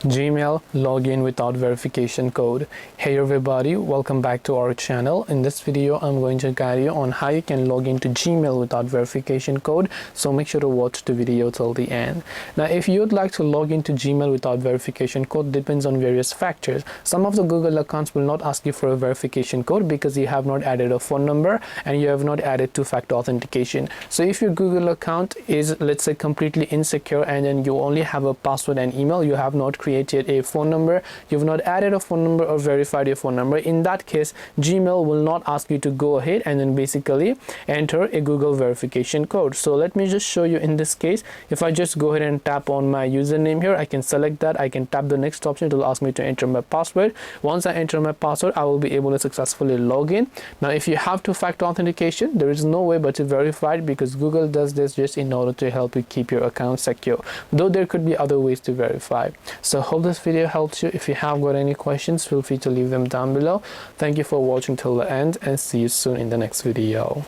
Gmail login without verification code. Hey everybody, welcome back to our channel. In this video I'm going to guide you on how you can log into Gmail without verification code, so make sure to watch the video till the end. Now if you'd like to log into Gmail without verification code, depends on various factors. Some of the Google accounts will not ask you for a verification code because you have not added a phone number and you have not added two-factor authentication. So if your Google account is, let's say, completely insecure and then you only have a password and email, you have not created a phone number, you've not added a phone number or verified your phone number, in that case Gmail will not ask you to go ahead and then basically enter a Google verification code. So let me just show you. In this case, if I just go ahead and tap on my username here, I can select that, I can tap the next option, it will ask me to enter my password. Once I enter my password, I will be able to successfully log in. Now if you have two-factor authentication, there is no way but to verify it, because Google does this just in order to help you keep your account secure, though there could be other ways to verify. So hope this video helps you. If you have got any questions, feel free to leave them down below. Thank you for watching till the end and see you soon in the next video.